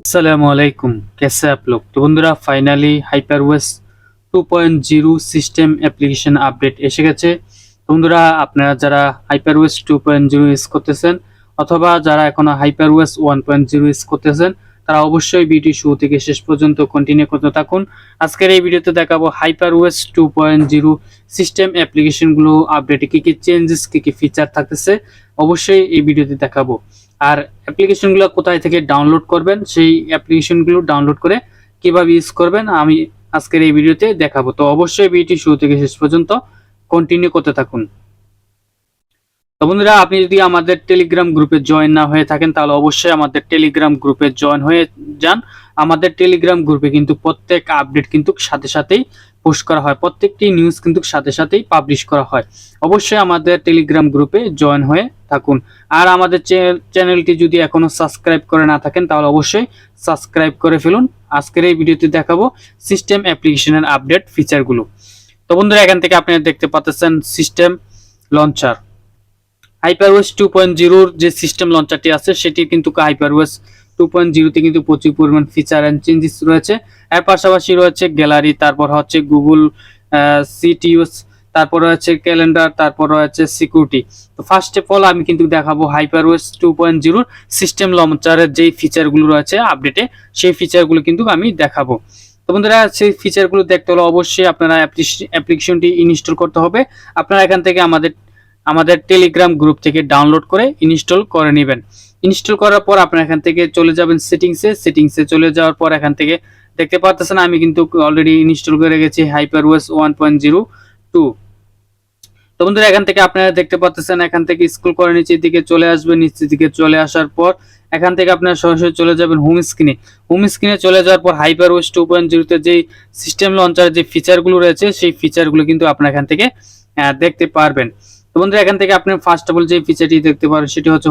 আসসালামু আলাইকুম, कैसे आप लोग। তো বন্ধুরা, ফাইনালি হাইপারওয়েস 2.0 সিস্টেম অ্যাপ্লিকেশন আপডেট এসে গেছে। বন্ধুরা, আপনারা যারা হাইপারওয়েস 2.0 ইউজ করতেছেন অথবা যারা এখনো হাইপারওয়েস 1.0 ইউজ করতেছেন, তারা অবশ্যই ভিডিও শুরু থেকে শেষ পর্যন্ত কন্টিনিউ করতে থাকুন। আজকের এই ভিডিওতে দেখাবো হাইপারওয়েস 2.0 সিস্টেম অ্যাপ্লিকেশনগুলো আপডেটে কি কি চেঞ্জেস, কি কি ফিচার থাকতেছে, অবশ্যই এই ভিডিওতে দেখাবো। আর অ্যাপ্লিকেশনগুলো কোথায় থেকে ডাউনলোড করবেন, সেই অ্যাপ্লিকেশনগুলো ডাউনলোড করে কিভাবে ইউজ করবেন, আমি আজকের এই ভিডিওতে দেখাবো। তো অবশ্যই ভিডিওটি শুরু থেকে শেষ পর্যন্ত কন্টিনিউ করতে থাকুন। তো বন্ধুরা, আপনি যদি আমাদের টেলিগ্রাম গ্রুপে জয়েন না হয়ে থাকেন, তাহলে অবশ্যই আমাদের টেলিগ্রাম গ্রুপে জয়েন হয়ে যান। আমাদের টেলিগ্রাম গ্রুপে কিন্তু প্রত্যেক আপডেট কিন্তু সাথে সাথেই পোস্ট করা হয়, প্রত্যেকটি নিউজ কিন্তু সাথে সাথেই পাবলিশ করা হয়। অবশ্যই আমাদের টেলিগ্রাম গ্রুপে জয়েন হয়ে থাকুন। আর আমাদের চ্যানেলটি যদি এখনো সাবস্ক্রাইব করে না থাকেন, তাহলে অবশ্যই সাবস্ক্রাইব করে ফেলুন। আজকের এই ভিডিওতে দেখাবো সিস্টেম অ্যাপ্লিকেশনের আপডেট ফিচারগুলো। তো বন্ধুরা, এখান থেকে আপনারা দেখতে পাচ্ছেন সিস্টেম লঞ্চার। হাইপারওয়েস 2.0 যে সিস্টেম লঞ্চারটি আছে, সেটি কিন্তু হাইপারওয়েস 2.0 কিন্তু প্রচুর পরিমাণ ফিচার অ্যান্ড চেঞ্জেস রয়েছে। এর পাশাপাশি রয়েছে গ্যালারি, তারপর হচ্ছে গুগল সিটিউস, তারপর রয়েছে ক্যালেন্ডার, তারপর রয়েছে সিকিউরিটি। তো ফার্স্ট অফ অল আমি কিন্তু দেখাবো হাইপারওয়েস 2.0 সিস্টেম লঞ্চারের যেই ফিচারগুলো রয়েছে আপডেটে, সেই ফিচারগুলো কিন্তু আমি দেখাবো। তো বন্ধুরা, সেই ফিচারগুলো দেখতে হলে অবশ্যই আপনারা অ্যাপ্লিকেশনটি ইনস্টল করতে হবে। আপনারা এখান থেকে আমাদের টেলিগ্রাম গ্রুপ থেকে ডাউনলোড করে ইনস্টল করে নেবেন। ইনস্টল করার পর আপনারা এখান থেকে চলে যাবেন সেটিংসে চলে যাওয়ার পর এখান থেকে দেখতে পাচ্ছেন আমি কিন্তু অলরেডি ইনস্টল করে গেছি হাইপারওয়েস 1.02। তো বন্ধুরা, এখান থেকে আপনারা দেখতে পাচ্ছেন, এখান থেকে স্ক্রল করে নিচের দিকে চলে আসবেন। নিচের দিকে চলে আসার পর এখান থেকে আপনারা সরাসরি চলে যাবেন হোম স্ক্রিনে চলে যাওয়ার পর হাইপারওয়েস 2.0 তে যে সিস্টেম লঞ্চারের যে ফিচারগুলো রয়েছে, সেই ফিচারগুলো কিন্তু আপনারা এখান থেকে দেখতে পারবেন। তো বন্ধুরা, এখান থেকে আপনি ফার্স্ট অফ অল যে ফিচারটি দেখতে পারেন সেটি হচ্ছে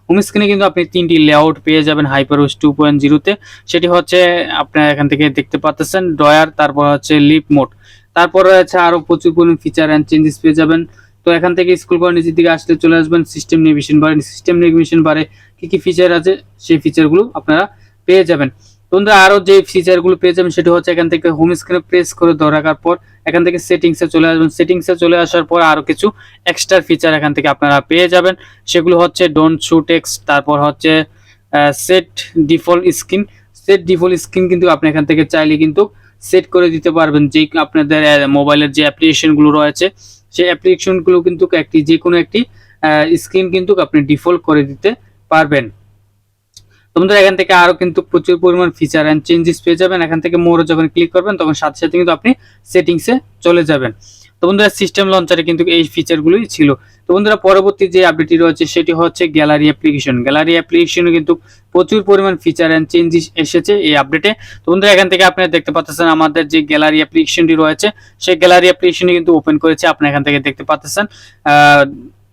হোম স্ক্রিনে কিন্তু আপনি তিনটি লেআউট পেয়ে যাবেন হাইপারওয়েস 2.0 তে। সেটি হচ্ছে আপনারা এখান থেকে দেখতে পাচ্ছেন ড্রয়ার, তারপর হচ্ছে লিপ মোড, তারপর রয়েছে আরো প্রচুর পরিমাণ ফিচার এন্ড চেঞ্জেস পেয়ে যাবেন। তো এখান থেকে স্ক্রল করে নিচের দিকে আসলে চলে আসবেন সিস্টেম নেভিগেশন বারে কি কি ফিচার আছে, সেই ফিচারগুলো আপনারা পেয়ে যাবেন। বন্ধুরা, আরো যে ফিচারগুলো পেয়ে যাবেন সেটা হচ্ছে এখান থেকে হোম স্ক্রিনে প্রেস করে ধরে রাখার পর এখান থেকে সেটিংসে চলে আসবেন। সেটিংসে চলে আসার পর আরো কিছু এক্সট্রা ফিচার এখান থেকে আপনারা পেয়ে যাবেন। সেগুলো হচ্ছে ডোন্ট শো টেক্সট, তারপর হচ্ছে সেট ডিফল্ট স্ক্রিন কিন্তু আপনি এখান থেকে চাইলে কিন্তু সেট করে দিতে পারবেন। যে আপনাদের মোবাইলের যে অ্যাপ্লিকেশনগুলো রয়েছে, সেই অ্যাপ্লিকেশনগুলো কিন্তু যে কোনো একটি স্ক্রিন কিন্তু আপনি ডিফল্ট করে দিতে পারবেন। তো বন্ধুরা, এখান থেকে আরো কিন্তু প্রচুর পরিমাণ ফিচার এন্ড চেঞ্জেস পেয়ে যাবেন। এখান থেকে মোরে যখন ক্লিক করবেন তখন সাথে সাথে কিন্তু আপনি সেটিংসে চলে যাবেন। তো বন্ধুরা, সিস্টেম লঞ্চারে কিন্তু এই ফিচারগুলোই ছিল। তো বন্ধুরা, পরবর্তী যে আপডেটটি রয়েছে সেটি হচ্ছে গ্যালারি অ্যাপ্লিকেশনে কিন্তু প্রচুর পরিমাণ ফিচার এন্ড চেঞ্জেস এসেছে এই আপডেটে। তো বন্ধুরা, এখান থেকে আপনারা দেখতে পাচ্ছেন আমাদের যে গ্যালারি অ্যাপ্লিকেশনটি রয়েছে, সেই গ্যালারি অ্যাপ্লিকেশনে কিন্তু ওপেন করেছে। আপনারা এখান থেকে দেখতে পাচ্ছেন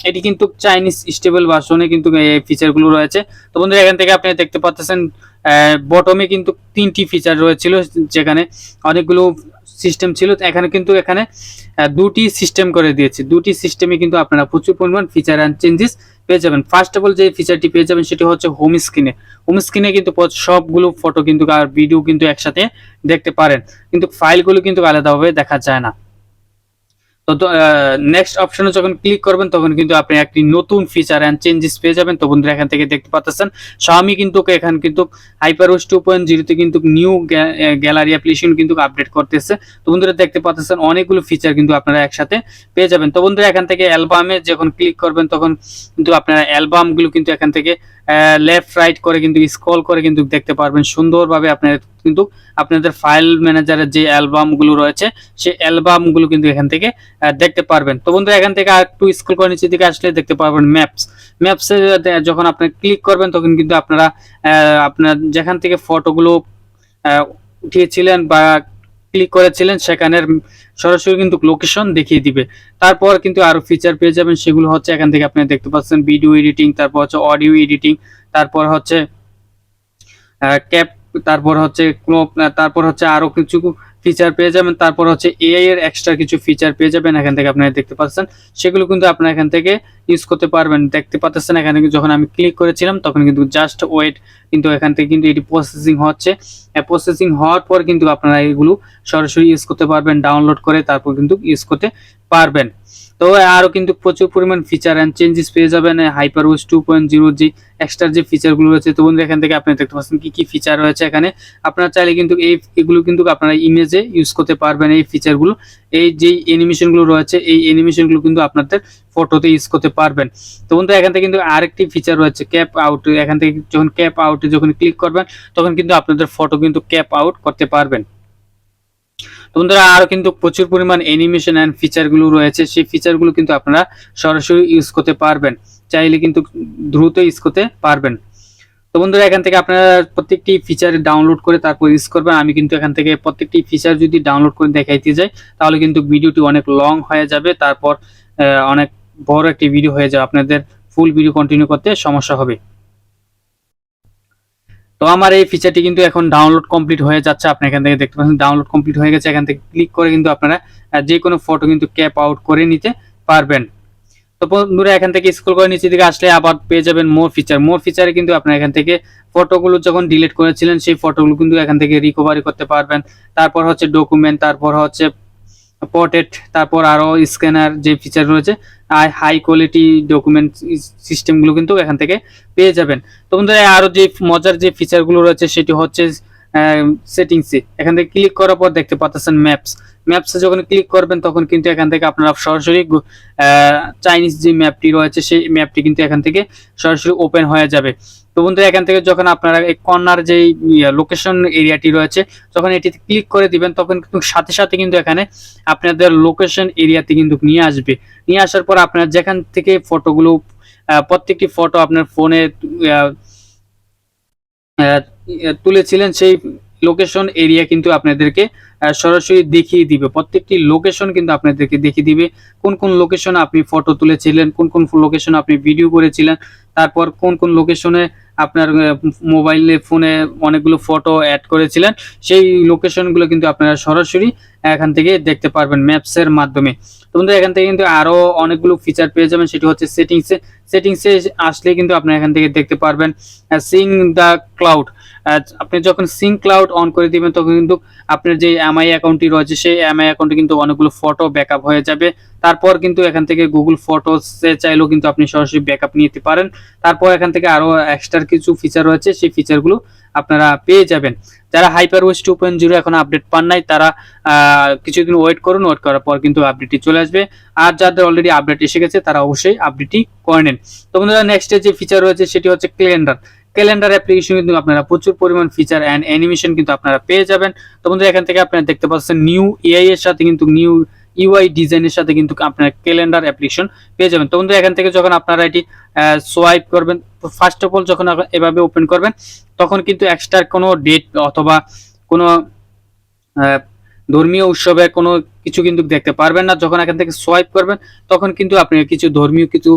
এটি কিন্তু চাইনিজ স্টেবল ভার্সনে কিন্তু এই ফিচারগুলো রয়েছে। তো বন্ধুরা, এখান থেকে আপনি দেখতে পাচ্ছেন বটমে কিন্তু তিনটি ফিচার রয়েছিল, যেখানে অনেকগুলো সিস্টেম ছিল। এখানে দুটি সিস্টেম করে দিয়েছে। দুটি সিস্টেমে কিন্তু আপনারা প্রচুর পরিমাণ ফিচার অ্যান্ড চেঞ্জেস পেয়ে যাবেন। ফার্স্ট অফ অল যে ফিচারটি পেয়ে যাবেন সেটি হচ্ছে হোম স্ক্রিনে কিন্তু সবগুলো ফটো কিন্তু আর ভিডিও কিন্তু একসাথে দেখতে পারেন, কিন্তু ফাইলগুলো কিন্তু আলাদাভাবে দেখা যায় না। তো নেক্সট অপশনে যখন ক্লিক করবেন তখন কিন্তু আপনি একটি নতুন ফিচার এন্ড চেঞ্জেস পেয়ে যাবেন। তো বন্ধুরা, এখান থেকে দেখতে পাচ্ছেন Xiaomi কিন্তু এখান কিন্তু হাইপারওয়েস 2.0 তে কিন্তু নিউ গ্যালারি অ্যাপ্লিকেশন কিন্তু আপডেট করতেছে। তো বন্ধুরা, দেখতে পাচ্ছেন অনেকগুলো ফিচার কিন্তু আপনারা একসাথে পেয়ে যাবেন। তো বন্ধুরা, এখান থেকে অ্যালবামে যখন ক্লিক করবেন তখন কিন্তু আপনারা অ্যালবামগুলো কিন্তু এখান থেকে লেফট রাইট করে কিন্তু স্ক্রল করে কিন্তু দেখতে পারবেন সুন্দরভাবে। আপনারা কিন্তু আপনাদের ফাইল ম্যানেজারের যে অ্যালবামগুলো রয়েছে, সেই অ্যালবামগুলো কিন্তু এখান থেকে দেখতে পারবেন। তো বন্ধুরা, এখান থেকে আরেকটু স্ক্রল করে নিচের দিকে আসলে দেখতে পারবেন ম্যাপসে যখন আপনি ক্লিক করবেন তখন কিন্তু আপনারা আপনার যেখান থেকে ফটোগুলো উঠিয়েছিলেন বা ক্লিক করেছিলেন সেখানের সরাসরি কিন্তু লোকেশন দেখিয়ে দিবে। তারপর কিন্তু আরো ফিচার পেয়ে যাবেন, সেগুলো হচ্ছে এখান থেকে আপনি দেখতে পাচ্ছেন ভিডিও এডিটিং, তারপর হচ্ছে অডিও এডিটিং, তারপর হচ্ছে ক্যাপ, তারপর হচ্ছে ক্লোপ, তারপর হচ্ছে আরো কিছু ফিচার পেয়ে যাবেন। তারপর হচ্ছে এআই এর এক্সট্রা কিছু ফিচার পেয়ে যাবেন এখান থেকে, আপনারা দেখতে পাচ্ছেন সেগুলো কিন্তু আপনারা এখান থেকে ইউজ করতে পারবেন। দেখতে পাচ্ছেন এখানে যখন আমি ক্লিক করেছিলাম তখন কিন্তু জাস্ট ওয়েট, কিন্তু এখান থেকে কিন্তু এটি প্রসেসিং হচ্ছে। প্রসেসিং হওয়ার পর কিন্তু আপনারা এগুলো সরাসরি ইউজ করতে পারবেন, ডাউনলোড করে তারপর কিন্তু ইউজ করতে পারবেন। তো আরও কিন্তু প্রচুর পরিমাণ ফিচার অ্যান্ড চেঞ্জেস পেয়ে যাবেন HyperOS 2.0 যে এক্সট্রা যে ফিচারগুলো রয়েছে। তো বন্ধুরা এখান থেকে আপনি দেখতে পাচ্ছেন কি কি ফিচার রয়েছে এখানে। আপনারা চাইলে কিন্তু এগুলো কিন্তু আপনারা ইমেজে ইউজ করতে পারবেন। এই ফিচারগুলো, এই যে অ্যানিমেশনগুলো রয়েছে, এই অ্যানিমেশনগুলো কিন্তু আপনাদের ফটোতে ইউজ করতে পারবেন। তো বন্ধুরা এখান থেকে কিন্তু আরেকটি ফিচার রয়েছে ক্যাপ আউট। এখান থেকে যখন ক্যাপ আউটে যখন ক্লিক করবেন তখন কিন্তু আপনাদের ফটো কিন্তু ক্যাপ আউট করতে পারবেন। তো বন্ধুরা আরো কিন্তু প্রচুর পরিমাণ অ্যানিমেশন এন্ড ফিচারগুলো রয়েছে, সেই ফিচারগুলো কিন্তু আপনারা সরাসরি ইউজ করতে পারবেন, চাইলে কিন্তু দ্রুত ইউজ করতে পারবেন। তো বন্ধুরা এখান থেকে আপনারা প্রত্যেকটি ফিচার ডাউনলোড করে তারপর ইউজ করবেন। আমি কিন্তু এখান থেকে প্রত্যেকটি ফিচার যদি ডাউনলোড করে দেখাইতে যাই তাহলে কিন্তু ভিডিওটি অনেক লং হয়ে যাবে, তারপর অনেক বড় একটি ভিডিও হয়ে যাবে, আপনাদের ফুল ভিডিও কন্টিনিউ করতে সমস্যা হবে। তো আমার এই ফিচারটি কিন্তু এখন ডাউনলোড কমপ্লিট হয়ে যাচ্ছে, আপনি এখান থেকে দেখতে পাচ্ছেন ডাউনলোড কমপ্লিট হয়ে গেছে। এখান থেকে ক্লিক করে কিন্তু আপনারা যে কোনো ফটো কিন্তু ক্যাপ আউট করে নিতে পারবেন। তো বন্ধুরা এখান থেকে স্ক্রল করে নিচের দিকে আসলে আবার পেয়ে যাবেন মোর ফিচার। মোর ফিচারে কিন্তু আপনারা এখান থেকে ফটোগুলো যখন ডিলিট করেছিলেন সেই ফটোগুলো কিন্তু এখান থেকে রিকভারি করতে পারবেন। তারপর হচ্ছে ডকুমেন্ট, তারপর হচ্ছে পোর্ট্রেট, তারপর আরো স্ক্যানার যে ফিচার রয়েছে, হাই কোয়ালিটি ডকুমেন্ট সিস্টেমগুলো কিন্তু এখান থেকে পেয়ে যাবেন। তো বন্ধুরা আরো যে মজার যে ফিচারগুলো রয়েছে সেটি হচ্ছে সেটিংসে। এখান থেকে ক্লিক করার পর দেখতে পাচ্ছেন ম্যাপসে যখন ক্লিক করবেন তখন কিন্তু এখান থেকে আপনারা সরাসরি চাইনিজ যে ম্যাপটি রয়েছে সেই ম্যাপটি কিন্তু এখান থেকে সরাসরি ওপেন হয়ে যাবে। তো বন্ধুরা এখান থেকে যখন আপনারা এই কর্নার যে লোকেশন এরিয়াটি রয়েছে যখন এটিতে ক্লিক করে দিবেন তখন কিন্তু সাথে সাথে কিন্তু এখানে আপনাদের লোকেশন এরিয়াতে কিন্তু নিয়ে আসবে। নিয়ে আসার পর আপনারা যেখান থেকে ফটোগুলো প্রত্যেকটি ফটো আপনার ফোনে তুলেছিলেন সেই লোকেশন এরিয়া কিন্তু আপনাদেরকে সরাসরি দেখিয়ে দিবে। প্রত্যেকটি লোকেশন কিন্তু আপনাদেরকে দেখিয়ে দিবে কোন কোন লোকেশনে আপনি ফটো তুলেছিলেন, কোন কোন লোকেশনে আপনি ভিডিও করেছিলেন, তারপর কোন কোন লোকেশনে আপনার মোবাইলে ফোনে অনেকগুলো ফটো অ্যাড করেছিলেন, সেই লোকেশনগুলো কিন্তু আপনারা সরাসরি এখান থেকে দেখতে পারবেন ম্যাপসের মাধ্যমে। তো বন্ধুরা এখান থেকে কিন্তু আরো অনেকগুলো ফিচার পেয়ে যাবেন, সেটি হচ্ছে সেটিংসে আসলে কিন্তু আপনারা এখান থেকে দেখতে পারবেন সিং দ্য ক্লাউড। আপনি যখন সিং ক্লাউড অন করে দিবেন তখন কিন্তু আপনার যে এমআই অ্যাকাউন্টটি রয়েছে সেই এমআই অ্যাকাউন্টে কিন্তু অনেকগুলো ফটো ব্যাকআপ হয়ে যাবে। তারপর কিন্তু এখান থেকে গুগল ফটোসে চাইলেও কিন্তু আপনি সরাসরি ব্যাকআপ নিতে পারেন। তারপর এখান থেকে আরো এক্সট্রা কিছু ফিচার রয়েছে, সেই ফিচারগুলো আপনারা পেয়ে যাবেন। যারা HyperOS 2.0 এখন আপডেট পান নাই তারা কিছুদিন ওয়েট করুন, ওয়েট করার পর কিন্তু আপডেটটি চলে আসবে। আর যাদের অলরেডি আপডেট এসে গেছে তারা অবশ্যই আপডেটটি করে নেন। তো বন্ধুরা নেক্সট যে ফিচার রয়েছে সেটি হচ্ছে ক্যালেন্ডার অ্যাপ্লিকেশন কিন্তু আপনারা প্রচুর পরিমাণ ফিচার অ্যান্ড অ্যানিমেশন কিন্তু আপনারা পেয়ে যাবেন। তো বন্ধুরা এখান থেকে আপনারা দেখতে পাচ্ছেন নিউ এআই এর সাথে কিন্তু নিউ ইউআই ডিজাইনের সাথে কিন্তু আপনারা ক্যালেন্ডার অ্যাপ্লিকেশন পেয়ে যাবেন। তো বন্ধুরা এখান থেকে যখন আপনারা এটি সোয়াইপ করবেন, ফার্স্ট অফ অল যখন এভাবে ওপেন করবেন তখন কিন্তু এক্সট্রা কোনো ডেট অথবা কোনো ধর্মীয় উৎসবের কোনো কিছু কিন্তু দেখতে পারবেন না। যখন এখান থেকে সোয়াইপ করবেন তখন কিন্তু আপনি কিছু ধর্মীয় কিছু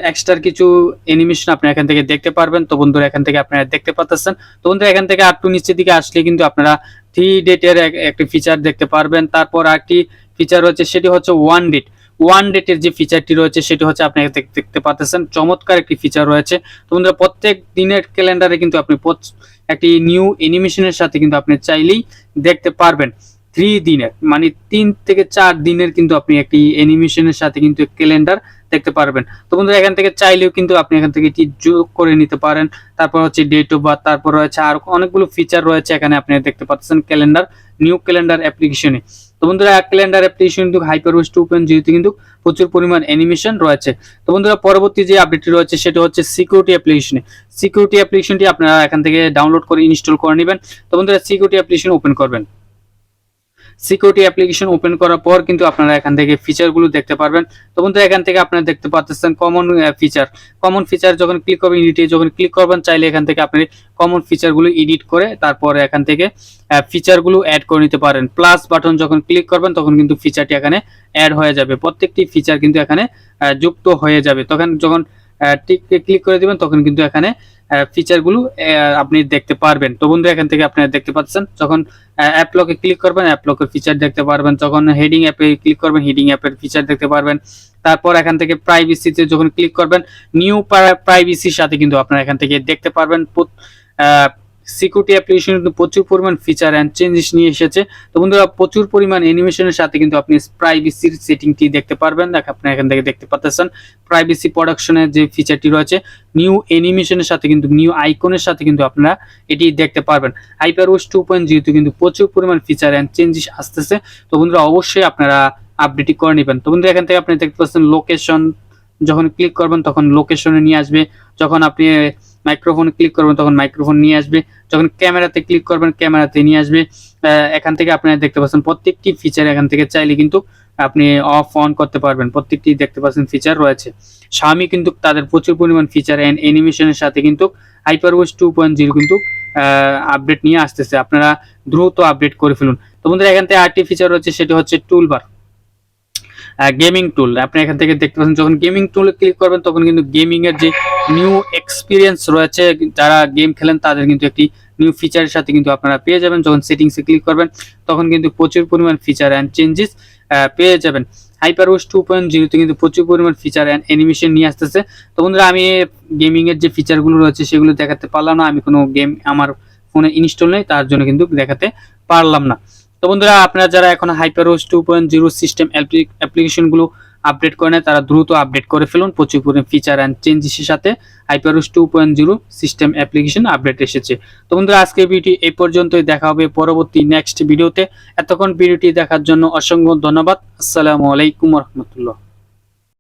এক্সট্রা কিছু অ্যানিমেশন আপনি এখান থেকে দেখতে পারবেন। তো বন্ধুরা এখান থেকে আপনারা দেখতে পাচ্ছেন। তো বন্ধুরা এখান থেকে একটু নিচের দিকে আসলে কিন্তু আপনারা 3 ডেটের একটি ফিচার দেখতে পারবেন। তারপর একটি ফিচার রয়েছে সেটি হচ্ছে ওয়ান ডেটের যে ফিচারটি রয়েছে সেটি হচ্ছে আপনি দেখতে পাচ্ছেন, চমৎকার একটি ফিচার রয়েছে। তো বন্ধুরা প্রত্যেক দিনের ক্যালেন্ডারে কিন্তু আপনি একটি নিউ অ্যানিমেশনের সাথে কিন্তু আপনি চাইলেই দেখতে পারবেন। 3 দিনের মানে 3 থেকে 4 দিনের কিন্তু আপনি একটি অ্যানিমেশনের সাথে কিন্তু ক্যালেন্ডার দেখতে পারবেন। তো বন্ধুরা এখান থেকে চাইলেও কিন্তু আপনি এখান থেকে এটি যোগ করে নিতে পারেন। তারপর হচ্ছে ডেট অফ বার্থ, তারপর রয়েছে আর অনেকগুলো ফিচার রয়েছে এখানে আপনি দেখতে পাচ্ছেন নিউ ক্যালেন্ডার অ্যাপ্লিকেশনে। তো বন্ধুরা ক্যালেন্ডার অ্যাপ্লিকেশন কিন্তু HyperOS 2.0 তে কিন্তু প্রচুর পরিমাণ অ্যানিমেশন রয়েছে। তো বন্ধুরা পরবর্তী যে আপডেটটি রয়েছে সেটা হচ্ছে সিকিউরিটি অ্যাপ্লিকেশনটি আপনারা এখান থেকে ডাউনলোড করে ইনস্টল করে নেবেন। তো বন্ধুরা সিকিউরিটি অ্যাপ্লিকেশন ওপেন করবেন। সিকিউরিটি অ্যাপ্লিকেশন ওপেন করার পর কিন্তু আপনারা এখান থেকে ফিচারগুলো দেখতে পারবেন। তো বন্ধুরা এখান থেকে আপনারা দেখতে পাচ্ছেন কমন ফিচার যখন ক্লিক করবেন, এডিটে যখন ক্লিক করবেন চাইলে এখান থেকে আপনি কমন ফিচারগুলো এডিট করে তারপরে এখান থেকে ফিচারগুলো অ্যাড করে নিতে পারেন। প্লাস বাটন যখন ক্লিক করবেন তখন কিন্তু ফিচারটি এখানে অ্যাড হয়ে যাবে, প্রত্যেকটি ফিচার কিন্তু এখানে যুক্ত হয়ে যাবে। তখন যখন টিকে ক্লিক করে দিবেন, তখন কিন্তু এখানে ফিচারগুলো আপনি দেখতে পারবেন। তো বন্ধুরা এখান থেকে আপনারা দেখতে পাচ্ছেন, যখন অ্যাপ লকে ক্লিক করবেন অ্যাপ লকের ফিচার দেখতে পারবেন, যখন হেডিং অ্যাপে ক্লিক করবেন হেডিং অ্যাপের ফিচার দেখতে পারবেন। তারপর এখান থেকে প্রাইভেসিতে যখন ক্লিক করবেন নিউ প্রাইভেসির সাথে কিন্তু আপনারা এখান থেকে দেখতে পারবেন সিকিউরিটি অ্যাপ্লিকেশন কিন্তু প্রচুর পরিমাণ ফিচার অ্যান্ড চেঞ্জেস নিয়ে এসেছে। তো বন্ধুরা প্রচুর পরিমাণ অ্যানিমেশনের সাথে কিন্তু আপনি প্রাইভেসির সেটিংটি দেখতে পারবেন। আপনি এখান থেকে দেখতে পাচ্ছেন প্রাইভেসি প্রোডাকশনের যে ফিচারটি রয়েছে, নিউ অ্যানিমেশনের সাথে কিন্তু নিউ আইকনের সাথে কিন্তু আপনারা এটি দেখতে পারবেন। HyperOS 2.0 তে কিন্তু প্রচুর পরিমাণ ফিচার অ্যান্ড চেঞ্জেস আসতেছে। তো বন্ধুরা অবশ্যই আপনারা আপডেটই করে নেবেন। তো বন্ধুরা এখান থেকে আপনি দেখতে পাচ্ছেন লোকেশন, যখন ক্লিক করবেন তখন লোকেশনে নিয়ে আসবে, যখন আপনি মাইক্রোফোনে ক্লিক করবেন তখন মাইক্রোফোন নিয়ে আসবে, যখন ক্যামেরাতে ক্লিক করবেন ক্যামেরাতে নিয়ে আসবে। এখান থেকে আপনারা দেখতে পাচ্ছেন প্রত্যেকটি ফিচার এখান থেকে চাইলে কিন্তু আপনি অফ অন করতে পারবেন, প্রত্যেকটি দেখতে পাচ্ছেন ফিচার রয়েছে। Xiaomi কিন্তু তাদের প্রচুর পরিমাণ ফিচার এন্ড অ্যানিমেশনের সাথে কিন্তু HyperOS 2.0 কিন্তু আপডেট নিয়ে আসতেছে। আপনারা দ্রুত আপডেট করে ফেলুন। তো বন্ধুরা এখান থেকে আরেকটি ফিচার রয়েছে, সেটি হচ্ছে টুলবার, গেমিং টুল। আপনি এখান থেকে দেখতে পাচ্ছেন যখন গেমিং টুলে ক্লিক করবেন তখন কিন্তু গেমিং এর যে নিউ এক্সপিরিয়েন্স রয়েছে, যারা গেম খেলেন তাদের কিন্তু একটি নিউ ফিচারের সাথে কিন্তু আপনারা পেয়ে যাবেন। যখন সেটিংসে ক্লিক করবেন তখন কিন্তু প্রচুর পরিমাণ ফিচার অ্যান্ড চেঞ্জেস পেয়ে যাবেন। HyperOS 2.0 তে কিন্তু প্রচুর পরিমাণ ফিচার অ্যান্ড অ্যানিমেশন নিয়ে আসতেছে। তো বন্ধুরা আমি গেমিং এর যে ফিচারগুলো রয়েছে সেগুলো দেখাতে পারলাম না, আমি কোনো গেম আমার ফোনে ইনস্টল নেই, তার জন্য কিন্তু দেখাতে পারলাম না। তো বন্ধুরা আপনারা যারা এখন HyperOS 2.0 সিস্টেম অ্যাপ্লিকেশনগুলো আপডেট করে নেয় তারা দ্রুত আপডেট করে ফেলুন। প্রচুর পরিমাণ ফিচার অ্যান্ড চেঞ্জেসের সাথে HyperOS 2.0 সিস্টেম অ্যাপ্লিকেশন আপডেট এসেছে। তো বন্ধুরা আজকের ভিডিওটি এই পর্যন্তই, দেখা হবে পরবর্তী নেক্সট ভিডিওতে। এতক্ষণ ভিডিওটি দেখার জন্য অসংখ্য ধন্যবাদ। আসসালামু আলাইকুম রহমতুল্লাহ।